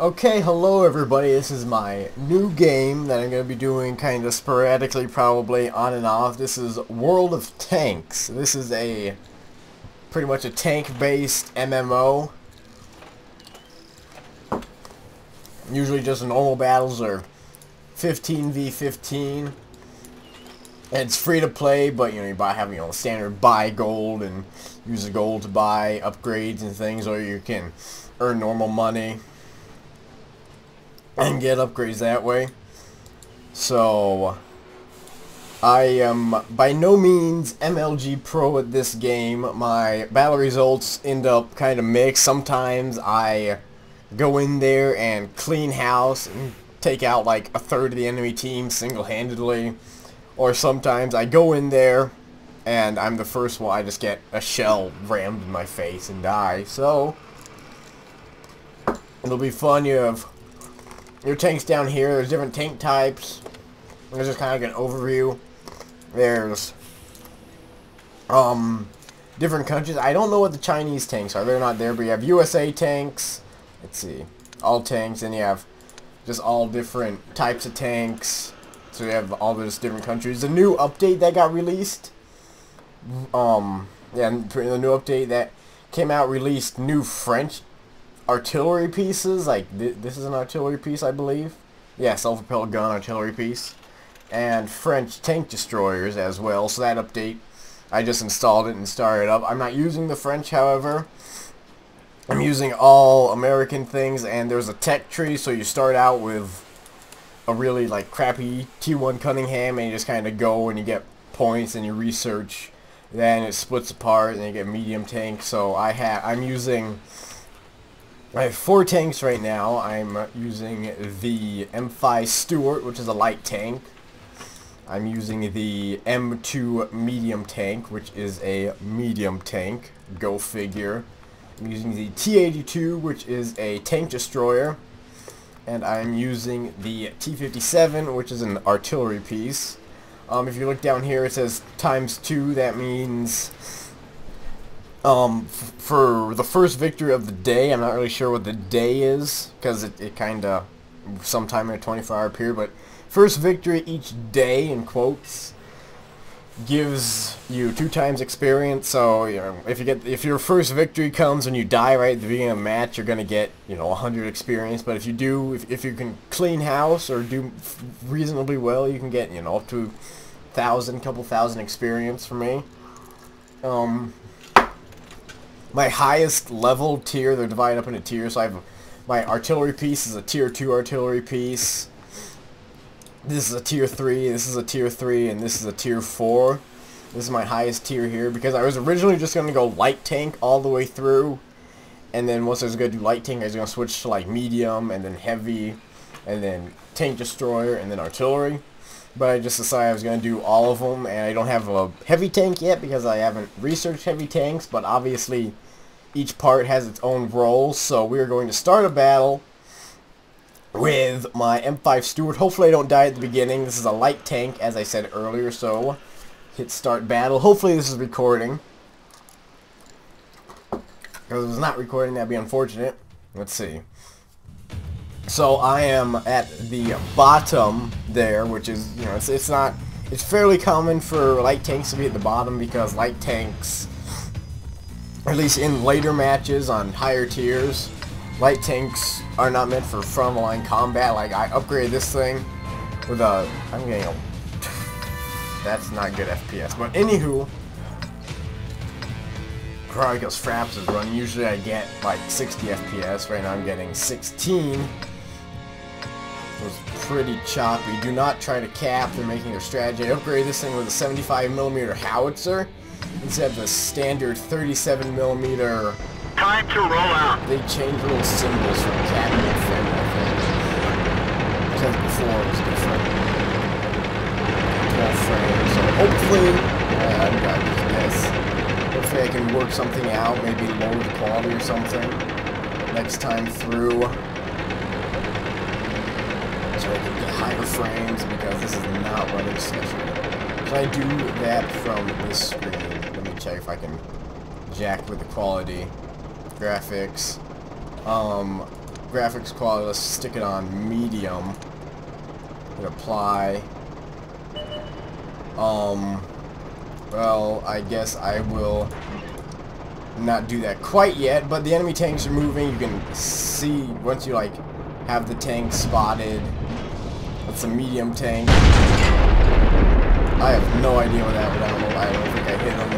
Okay, hello everybody, this is my new game that I'm going to be doing kind of sporadically, probably on and off. This is World of Tanks. This is a pretty much a tank-based MMO. Usually just normal battles are 15v15. And it's free to play, but you have standard buy gold and use the gold to buy upgrades and things, or you can earn normal money and get upgrades that way. So I am by no means MLG pro at this game. My battle results end up kind of mixed. Sometimes I go in there and clean house and take out like a third of the enemy team single-handedly, or sometimes I go in there and I'm the first one. I just get a shell rammed in my face and die. So it'll be fun. You have your tanks down here. There's different tank types. There's just kind of like an overview. There's different countries. I don't know what the Chinese tanks are. They're not there, but you have USA tanks. Let's see. All tanks, and you have just all different types of tanks. So you have all those different countries. The new update that got released, yeah, the new update that came out released new French artillery pieces. Like this is an artillery piece, I believe. Yeah, self-propelled gun artillery piece, and French tank destroyers as well. So that update, I just installed it and started up. I'm not using the French, however. I'm using all American things, and there's a tech tree, so you start out with a really like crappy T1 Cunningham, and you just kind of go and you get points and you research. Then it splits apart and you get medium tank. So I have 4 tanks right now. I'm using the M5 Stuart, which is a light tank. I'm using the M2 medium tank, which is a medium tank. Go figure. I'm using the T82, which is a tank destroyer. And I'm using the T57, which is an artillery piece. If you look down here, it says ×2. That means for the first victory of the day. I'm not really sure what the day is, because it kind of sometime in a 24-hour period, but first victory each day, in quotes, gives you 2 times experience. So if your first victory comes and you die right at the beginning of the match, you're gonna get 100 experience. But if you can clean house or do reasonably well, you can get up to 1,000, couple thousand experience for me. My highest level tier, they're divided up into tiers. So I have my artillery piece is a tier 2 artillery piece. This is a tier 3, this is a tier 3, and this is a tier 4. This is my highest tier here, because I was originally just going to go light tank all the way through. And then once I was going to do light tank, I was going to switch to like medium, and then heavy, and then tank destroyer, and then artillery. But I just decided I was going to do all of them, and I don't have a heavy tank yet because I haven't researched heavy tanks, but obviously each part has its own role. So we're going to start a battle with my M5 Stuart. Hopefully I don't die at the beginning. This is a light tank, as I said earlier, so hit start battle. Hopefully this is recording, because if it's not recording, that'd be unfortunate. Let's see. So I am at the bottom there, which is, it's fairly common for light tanks to be at the bottom, because light tanks, at least in later matches on higher tiers, light tanks are not meant for front-of-the-line combat. Like, I upgraded this thing with I'm getting a, that's not good FPS, but anywho, probably because Fraps is running. Usually I get like 60 FPS. Right now I'm getting 16. It was pretty choppy. Do not try to cap. They're making their strategy. I upgraded this thing with a 75mm howitzer instead of the standard 37mm. Time to roll out. They changed little symbols from cabinet frame, I think. Because before it was different. 12 frames. So hopefully, I've got this. Hopefully I can work something out. Maybe lower the quality or something next time through, so I can get higher frames, because this is not running scheduled. Can I do that from this screen? Let me check if I can jack with the quality. Graphics. graphics quality. Let's stick it on medium. Hit apply. Well, I guess I will not do that quite yet, but the enemy tanks are moving. You can see once you like have the tank spotted. That's a medium tank. I have no idea what that would. I don't think I hit him.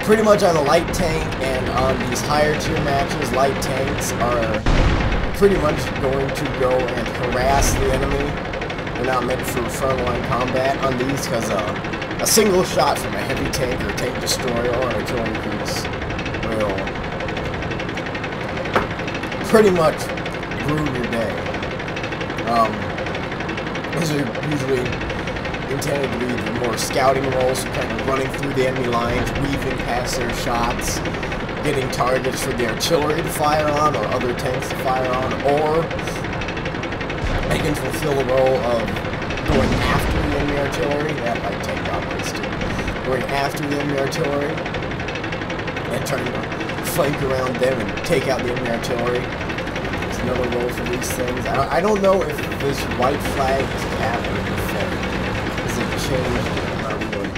Pretty much on a light tank and on these higher tier matches, light tanks are pretty much going to go and harass the enemy. They're not meant for frontline combat on these because a single shot from a heavy tank or tank destroyer or an artillery piece will pretty much ruin your day. These are usually intended to be the more scouting roles, so kind of running through the enemy lines, weaving past their shots, getting targets for the artillery to fire on or other tanks to fire on, or they can fulfill the role of going after the enemy artillery. That light tank got wasted. Going after the enemy artillery and trying to flank around them and take out the enemy artillery. There's another role for these things. I don't know if this white flag is capped or defended. Is it changed? I'm not really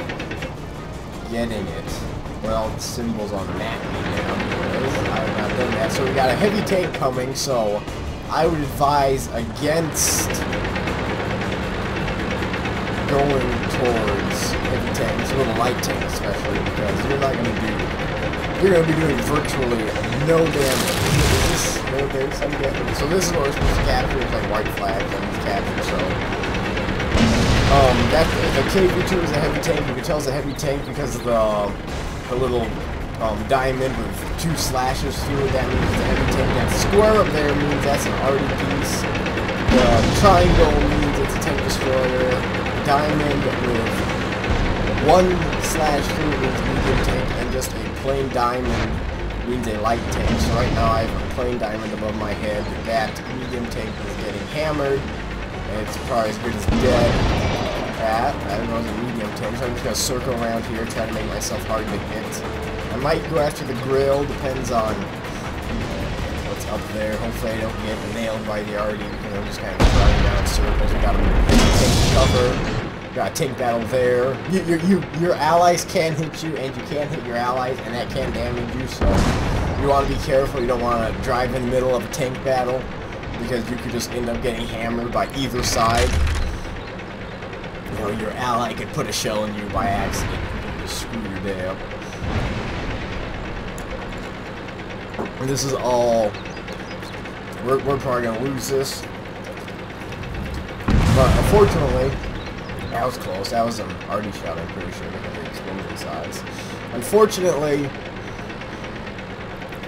getting it. Well, the symbols on the map now. I have not done that. So we got a heavy tank coming, so I would advise against going towards heavy tanks, little light tanks especially, because you're going to be doing virtually no damage. Okay, some damage. So this is what we're supposed to capture, it's like white flags on these captures, so the KV-2 is a heavy tank. You can tell it's a heavy tank because of the little diamond with 2 slashes through it. That means it's a heavy tank. That square up there means that's an arty piece. The triangle means it's a tank destroyer. Diamond with 1 slash through means medium tank, and just a plain diamond means a light tank. So right now I have a plain diamond above my head. That medium tank is getting hammered, and it's probably as good as dead. I don't know, it's a medium tank, so I'm just going to circle around here, try to make myself hard to hit. I might go after the grill, depends on what's up there. Hopefully I don't get nailed by the arty, because I'm just kind of running down circles. We got a tank cover, got a tank battle there. Your allies can hit you, and you can hit your allies, and that can damage you, so you want to be careful. You don't want to drive in the middle of a tank battle, because you could just end up getting hammered by either side. You know, your ally could put a shell in you by accident and just screw your day up. And this is all... We're probably going to lose this. But unfortunately, that was close. That was an arty shot, I'm pretty sure, because of the explosion size. Unfortunately,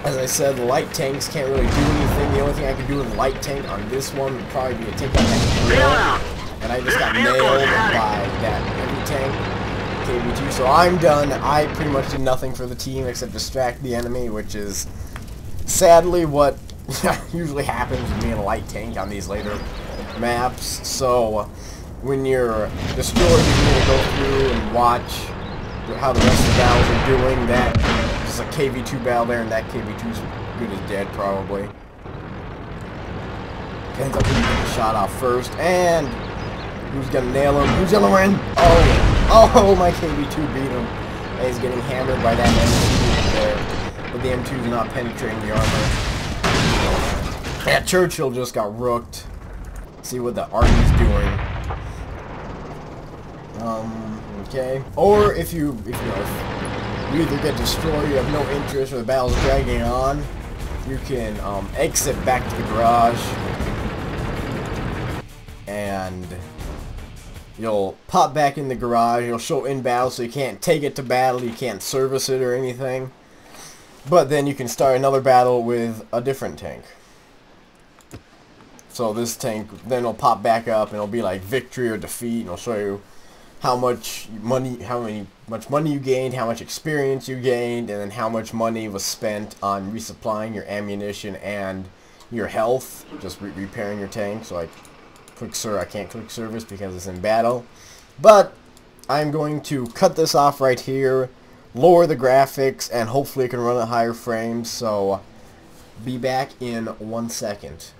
as I said, the light tanks can't really do anything. The only thing I can do with a light tank on this one would probably be to take out that grill. And I just got nailed by that heavy tank, KV-2, so I'm done. I pretty much did nothing for the team except distract the enemy, which is sadly what usually happens with me in a light tank on these later maps. So when you're destroyed, you're going to go through and watch how the rest of the battles are doing. That is a KV-2 battle there, and that KV-2's good as dead, probably. Depends on who you get the shot off first, and who's gonna nail him? Who's gonna win? Oh, my KV-2 beat him. And he's getting hammered by that M2 there. But the M2's not penetrating the armor. Yeah, Churchill just got rooked. See what the arty's doing. Okay. Or if you either get destroyed, you have no interest, or the battle's dragging on, you can exit back to the garage. And you'll pop back in the garage, you'll show in battle, so you can't take it to battle, you can't service it or anything. But then you can start another battle with a different tank. So this tank then will pop back up and it'll be like victory or defeat, and it'll show you how much money you gained, how much experience you gained, and then how much money was spent on resupplying your ammunition and your health, just repairing your tank. So I can't click service because it's in battle. But I'm going to cut this off right here, lower the graphics, and hopefully it can run at higher frames. So Be back in 1 second.